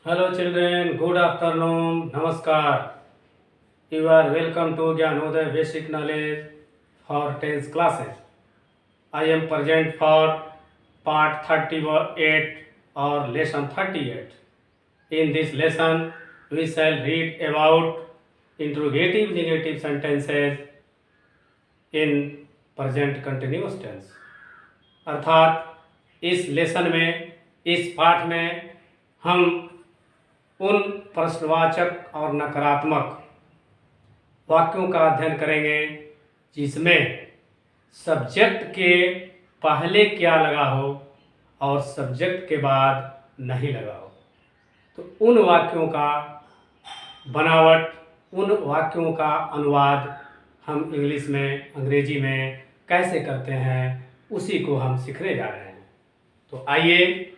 Hello children, good afternoon, Namaskar. You are welcome to Jnanoday Basic Knowledge for 10th classes. I am present for part 38 or lesson 38. In this lesson, we shall read about interrogative negative sentences in present continuous tense. अर्थात इस lesson में, इस पाठ में हम उन प्रश्नवाचक और नकारात्मक वाक्यों का अध्ययन करेंगे जिसमें सब्जेक्ट के पहले क्या लगा हो और सब्जेक्ट के बाद नहीं लगा हो। तो उन वाक्यों का बनावट, उन वाक्यों का अनुवाद हम इंग्लिश में, अंग्रेजी में कैसे करते हैं, उसी को हम सीखने जा रहे हैं। तो आइए,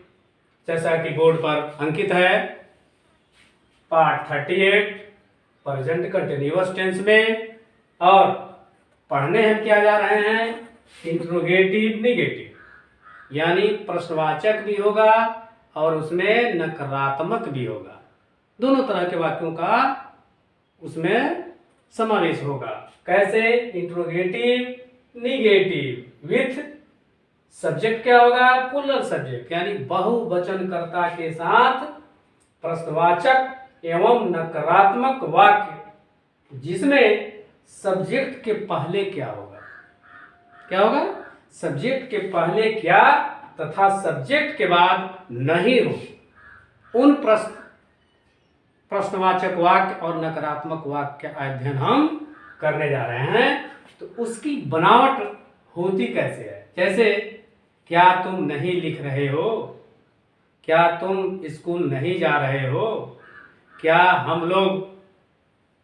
जैसा कि बोर्ड पर अंकित है, पार्ट 38 प्रेजेंट कंटिन्यूअस टेंस में, और पढ़ने हम क्या जा रहे हैं, इंट्रोगेटिव निगेटिव, यानी प्रश्नवाचक भी होगा और उसमें नकारात्मक भी होगा। दोनों तरह के वाक्यों का उसमें समावेश होगा। कैसे? इंट्रोगेटिव निगेटिव विथ सब्जेक्ट क्या होगा, प्लूरल सब्जेक्ट, यानी बहुवचनकर्ता के साथ प्रश्नवाचक एवं नकारात्मक वाक्य जिसमें सब्जेक्ट के पहले क्या होगा, क्या होगा, सब्जेक्ट के पहले क्या तथा सब्जेक्ट के बाद नहीं हो। उन प्रश्नवाचक वाक्य और नकारात्मक वाक्य का अध्ययन हम करने जा रहे हैं। तो उसकी बनावट होती कैसे है? जैसे, क्या तुम नहीं लिख रहे हो, क्या तुम स्कूल नहीं जा रहे हो, क्या हम लोग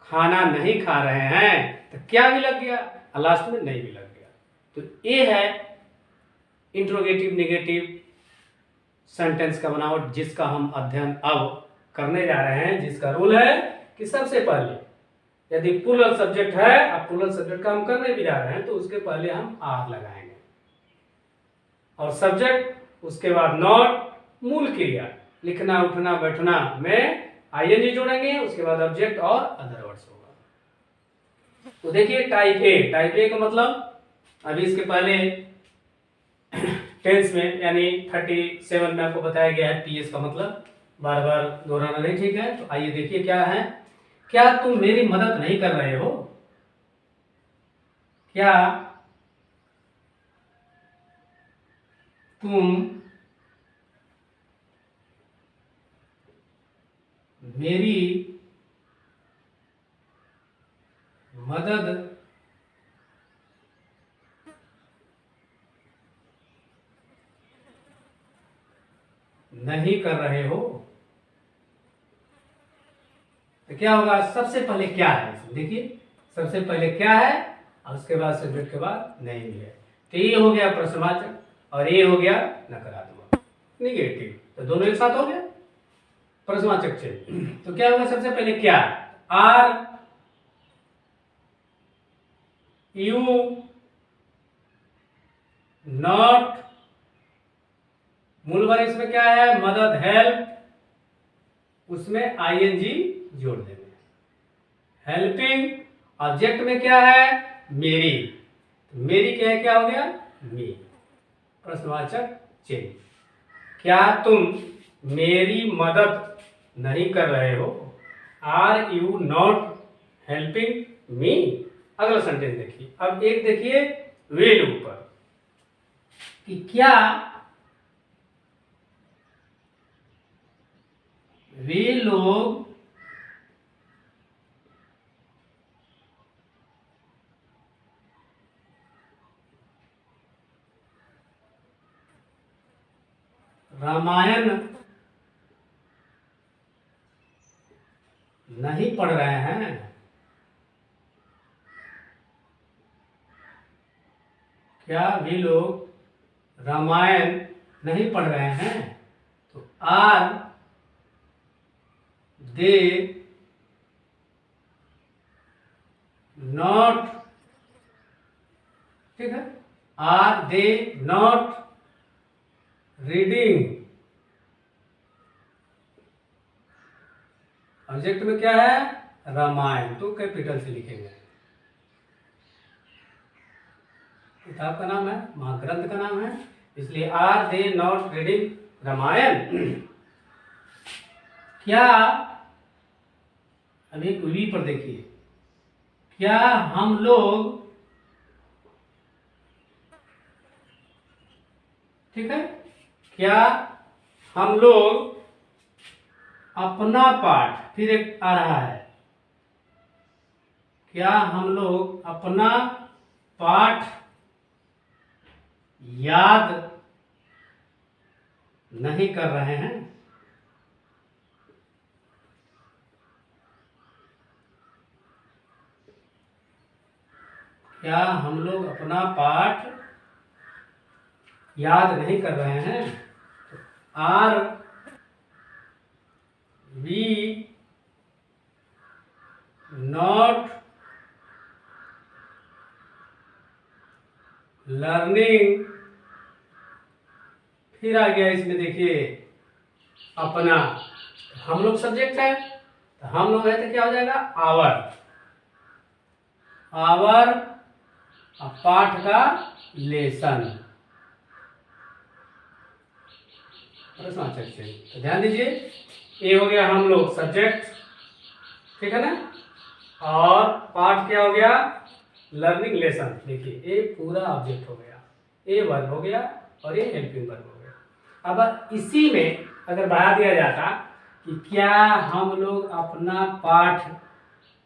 खाना नहीं खा रहे हैं, तो क्या भी लग गया, लास्ट में नहीं भी लग गया। तो ये है इंट्रोगेटिव निगेटिव सेंटेंस का बनावट, जिसका हम अध्ययन अब करने जा रहे हैं। जिसका रूल है कि सबसे पहले यदि प्लूरल सब्जेक्ट है, अब प्लूरल सब्जेक्ट का हम करने भी जा रहे हैं, तो उसके पहले हम आर लगाएंगे और सब्जेक्ट, उसके बाद नॉट, मूल क्रिया लिखना उठना बैठना में आईएनजी जोड़ेंगे, उसके बाद ऑब्जेक्ट और अदर वर्ड्स होगा। तो देखिए, टाइप ए का मतलब अभी इसके पहले टेंस में यानी 37 में आपको बताया गया है। पीएस का मतलब बार बार दोहराना नहीं ठीक है। तो आइए देखिए क्या है। क्या तुम मेरी मदद नहीं कर रहे हो, क्या तुम मेरी मदद नहीं कर रहे हो। तो क्या होगा, सबसे पहले क्या है, देखिए सबसे पहले क्या है और उसके बाद सब्जेक्ट के बाद नहीं है। तो ये हो गया प्रश्नवाचक और ये हो गया नकारात्मक निगेटिव। तो दोनों एक साथ हो गया प्रश्नवाचक से। तो क्या होगा, सबसे पहले क्या, आर यू नॉट, मूल वर्ग इसमें क्या है, मदद, हेल्प, उसमें आईएनजी जोड़ देंगे। हेल्पिंग, ऑब्जेक्ट में क्या है, मेरी, तो मेरी क्या है, क्या हो गया, मी, प्रश्नवाचक चेंज। क्या तुम मेरी मदद नहीं कर रहे हो, are you not helping me. अगला सेंटेंस देखिए। अब एक देखिए वेल ऊपर कि क्या वे लोग रामायण नहीं पढ़ रहे हैं, क्या वे लोग रामायण नहीं पढ़ रहे हैं। तो आर दे नॉट, ठीक है, are they not reading object में क्या है? रामायण, तो कैपिटल से लिखेंगे। किताब का नाम है, महाग्रंथ का नाम है, इसलिए are they not reading Ramayana? क्या, अभी वी पर देखिए, क्या हम लोग, ठीक है, क्या हम लोग अपना पाठ, फिर एक आ रहा है, क्या हम लोग अपना पाठ याद नहीं कर रहे हैं? क्या हम लोग अपना पाठ याद नहीं कर रहे हैं? आर वी नॉट लर्निंग, फिर आ गया इसमें देखिए अपना, हम लोग सब्जेक्ट है, तो हम लोग है तो क्या हो जाएगा? आवर, आवर पाठ का लेसन, तो ध्यान दीजिए, ये हो गया हम लोग सब्जेक्ट, ठीक है ना, और पाठ क्या हो गया? Learning lesson. देखिए ये पूरा ऑब्जेक्ट हो गया, ए वर्ब हो गया और ये हेल्पिंग वर्ब हो गया। अब इसी में अगर बढ़ा दिया जाता कि क्या हम लोग अपना पाठ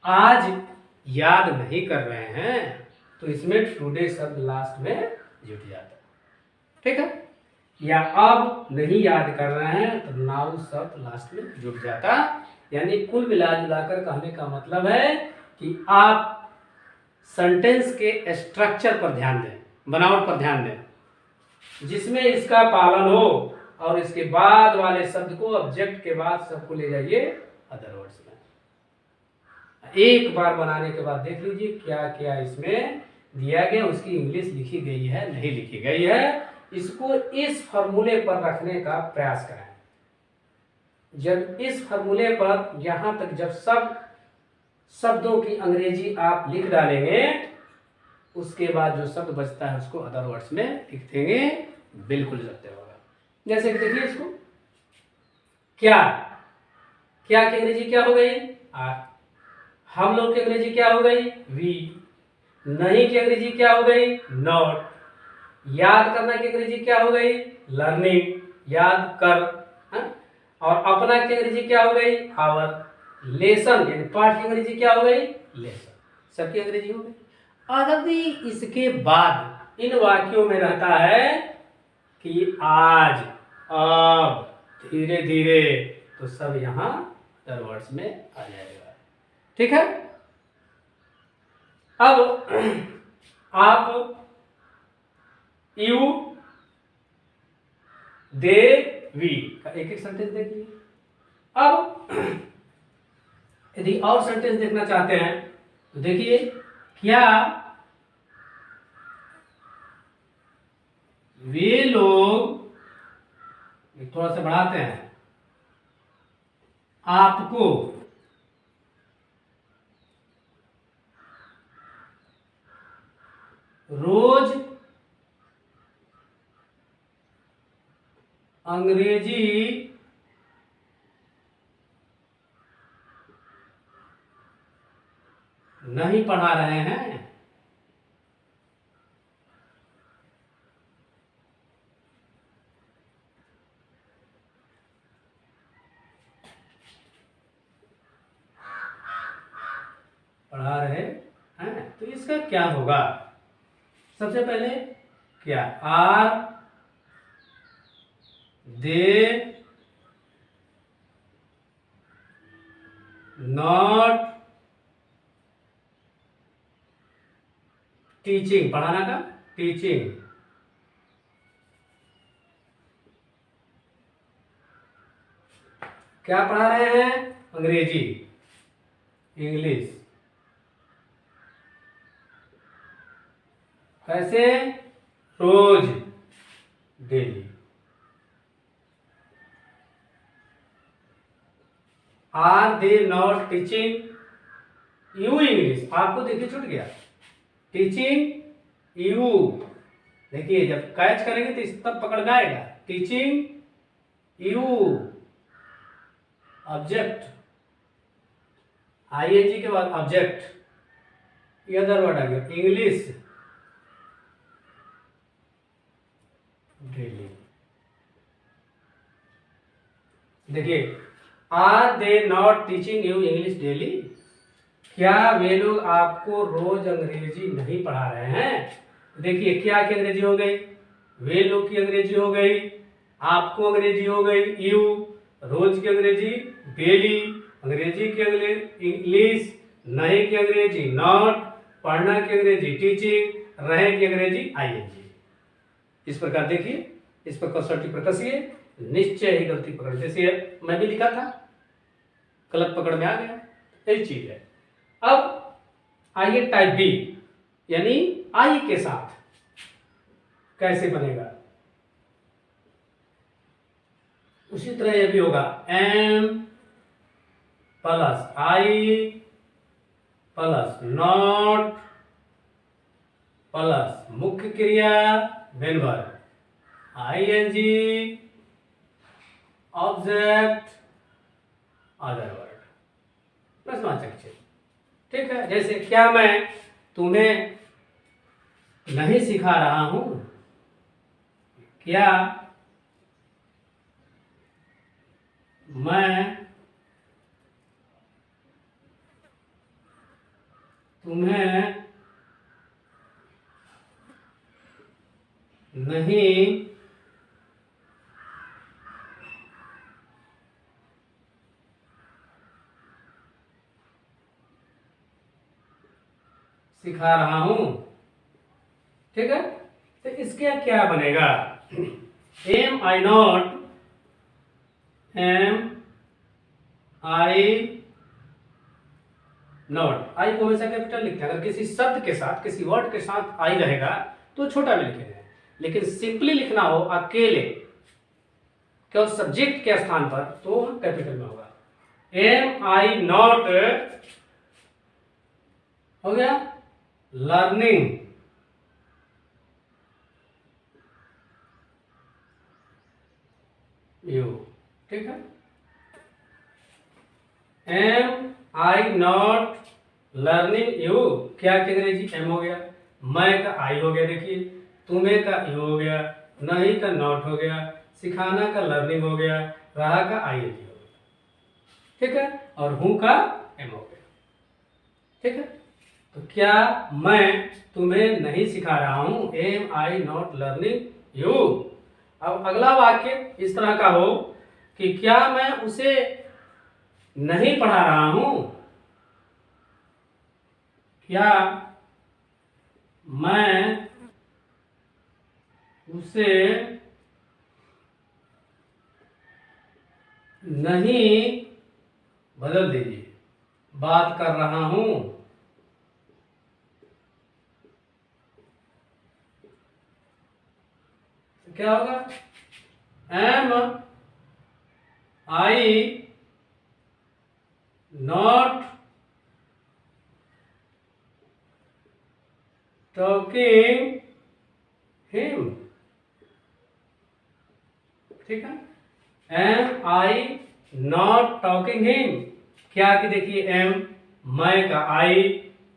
आज याद नहीं कर रहे हैं, तो इसमें टुडे शब्द लास्ट में जुट जाता, ठीक है, या अब नहीं याद कर रहे हैं तो नाउ शब्द लास्ट में जुट जाता। यानी कुल मिला जुलाकर कहने का मतलब है कि आप सेंटेंस के स्ट्रक्चर पर ध्यान दें, बनावट पर ध्यान दें, जिसमें इसका पालन हो, और इसके बाद वाले शब्द को ऑब्जेक्ट के बाद सबको ले जाइए अदर वर्ड्स में। एक बार बनाने के बाद देख लीजिए क्या क्या इसमें दिया गया, उसकी इंग्लिश लिखी गई है नहीं लिखी गई है, इसको इस फॉर्मूले पर रखने का प्रयास करें। जब इस फॉर्मूले पर यहां तक जब सब शब्दों की अंग्रेजी आप लिख डालेंगे, उसके बाद जो शब्द बचता है उसको अदर वर्ड्स में लिख देंगे, बिल्कुल सत्य होगा। जैसे कि देखिए इसको, क्या, क्या की अंग्रेजी क्या हो गई? आर। हम लोग की अंग्रेजी क्या हो गई? वी। नहीं की अंग्रेजी क्या हो गई? नॉट। याद करना की अंग्रेजी क्या हो गई? लर्निंग, याद कर, हा? और अपना की अंग्रेजी क्या हो गई? आवर। लेसन यानी पाठ की अंग्रेजी क्या हो गई? लेसन। सबकी अंग्रेजी हो गई। यदि इसके बाद इन वाक्यों में रहता है कि आज, अब, धीरे धीरे, तो सब यहां अदर वर्ड्स में आ जाएगा, ठीक है। अब आप यू, दे, वी का एक एक सेंटेंस देखिए। अब यदि और सेंटेंस देखना चाहते हैं तो देखिए, क्या वे लोग, थोड़ा सा बढ़ाते हैं, आपको रोज अंग्रेजी नहीं पढ़ा रहे हैं? पढ़ा रहे हैं, तो इसका क्या होगा? सबसे पहले क्या, आर दे नॉट टीचिंग, पढ़ाना का टीचिंग, क्या पढ़ा रहे हैं? अंग्रेजी, इंग्लिश। कैसे? रोज, daily. Are they not teaching you English? आपको देखिए छूट गया, टीचिंग यू। देखिए जब कैच करेंगे तो इस तब पकड़ में आएगा, टीचिंग यू ऑब्जेक्ट, आईएनजी के बाद ऑब्जेक्ट, ये अदर वर्ड आ गया, इंग्लिश डेली। देखिए are they not teaching you English daily? क्या वे लोग आपको रोज अंग्रेजी नहीं पढ़ा रहे हैं? देखिए क्या की अंग्रेजी हो गई, वे लोग की अंग्रेजी हो गई, आपको अंग्रेजी हो गई यू, रोज की अंग्रेजी डेली, अंग्रेजी की अंग्रेजी इंग्लिश, नहीं की अंग्रेजी नॉट, पढ़ना की अंग्रेजी टीचिंग, रहे की अंग्रेजी आईएनजी। इस प्रकार देखिए, इस पर कसौटी पर कसिए, निश्चय ही गलती पकड़, जैसे मैं भी लिखा था गलत पकड़ में आ गया, यही चीज है। अब आइए टाइप बी, यानी आई के साथ कैसे बनेगा, उसी तरह यह भी होगा, am plus I plus not plus मुख्य क्रिया main verb, ING object other word, प्रश्नवाचक चिन्ह। ठीक है, जैसे क्या मैं तुम्हें नहीं सिखा रहा हूं? क्या मैं तुम्हें नहीं सिखा रहा हूं? ठीक है, तो इसके क्या बनेगा, am I not, am I not, I को हमेशा कैपिटल लिखते हैं, अगर किसी शब्द के साथ किसी वर्ड के साथ आई रहेगा तो छोटा भी लिखेंगे, लेकिन सिंपली लिखना हो अकेले केवल सब्जेक्ट के स्थान पर तो कैपिटल में होगा, एम आई नॉट हो गया लर्निंग, यू। ठीक है, am I not learning you, क्या की अंग्रेजी एम हो गया, मैं का आई हो गया, देखिए तुम्हें का यू हो गया, नहीं का नॉट हो गया, सिखाना का लर्निंग हो गया, रहा का आई हो गया। ठीक है, और हूं का एम हो गया। ठीक है, तो क्या मैं तुम्हें नहीं सिखा रहा हूं, am I not learning you. अब अगला वाक्य इस तरह का हो कि क्या मैं उसे नहीं पढ़ा रहा हूं? क्या मैं उसे नहीं, बदल दीजिए, बात कर रहा हूं? तो क्या होगा, am I not talking him. ठीक है, am I not talking him, क्या कि देखिए एम, मैं का आई,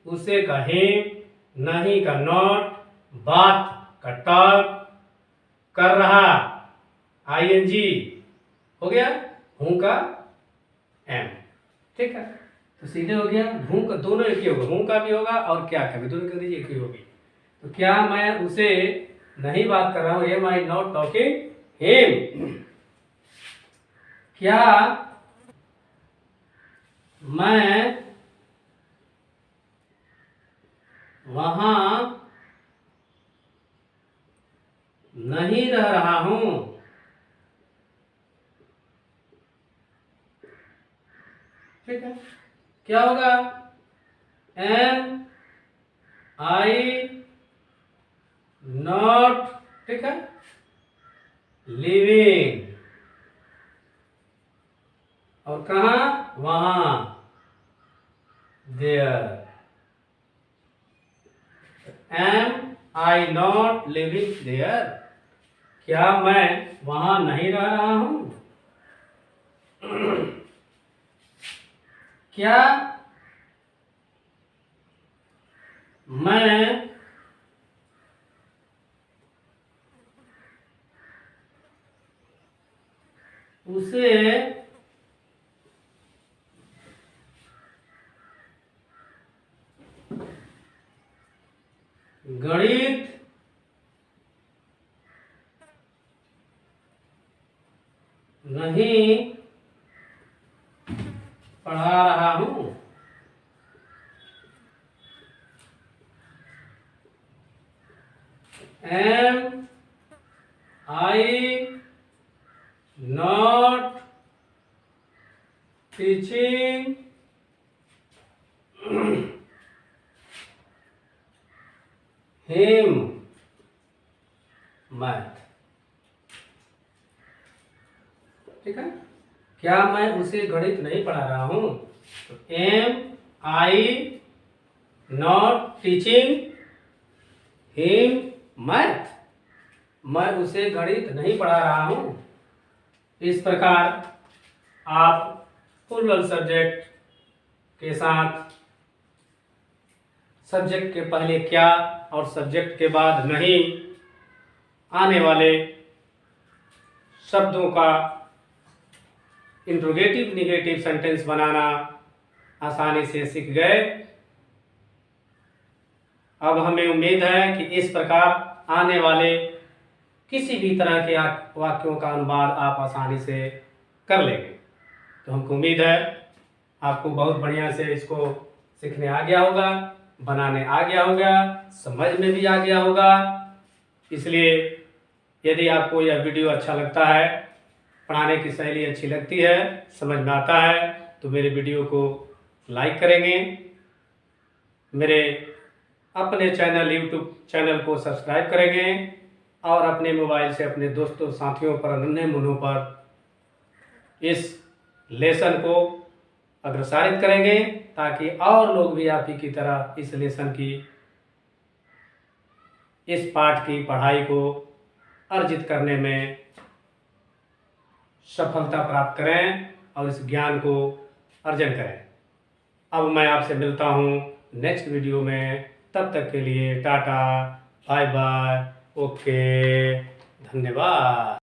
उसे का हिम, नहीं का नॉट, बात का टॉक, कर रहा आईएनजी हो गया, हूं का एम। ठीक है, तो सीधे हो गया, हूं का दोनों एक ही होगा, हूं का भी होगा और क्या का भी, दोनों की एक ही होगी। तो क्या मैं उसे नहीं बात कर रहा हूं, am I not talking him. क्या मैं वहां नहीं रह रहा हूं? ठीक है, क्या होगा, एम आई नॉट, ठीक है, लिविंग और कहाँ? वहाँ, there. Am I not living there? क्या मैं वहाँ नहीं रह रहा हूँ? क्या मैं उसे गणित नहीं पढ़ा रहा हूँ? Am I not teaching him math? ठीक है, क्या मैं उसे गणित नहीं पढ़ा रहा हूं? तो am I not teaching him math? मैं उसे गणित नहीं पढ़ा रहा हूं। इस प्रकार आप प्लूरल सब्जेक्ट के साथ सब्जेक्ट के पहले क्या और सब्जेक्ट के बाद नहीं आने वाले शब्दों का इंट्रोगेटिव निगेटिव सेंटेंस बनाना आसानी से सीख गए। अब हमें उम्मीद है कि इस प्रकार आने वाले किसी भी तरह के वाक्यों का अनुवाद आप आसानी से कर लेंगे। तो हमको उम्मीद है आपको बहुत बढ़िया से इसको सीखने आ गया होगा, बनाने आ गया होगा, समझ में भी आ गया होगा। इसलिए यदि आपको यह वीडियो अच्छा लगता है, पढ़ाने की शैली अच्छी लगती है, समझ में आता है, तो मेरे वीडियो को लाइक करेंगे, मेरे अपने चैनल यूट्यूब चैनल को सब्सक्राइब करेंगे और अपने मोबाइल से अपने दोस्तों साथियों पर नन्हे मुन्नों पर इस लेसन को अग्रसारित करेंगे ताकि और लोग भी आप ही की तरह इस लेसन की, इस पाठ की पढ़ाई को अर्जित करने में सफलता प्राप्त करें और इस ज्ञान को अर्जन करें। अब मैं आपसे मिलता हूँ नेक्स्ट वीडियो में। तब तक के लिए टाटा, बाय बाय, ओके, धन्यवाद।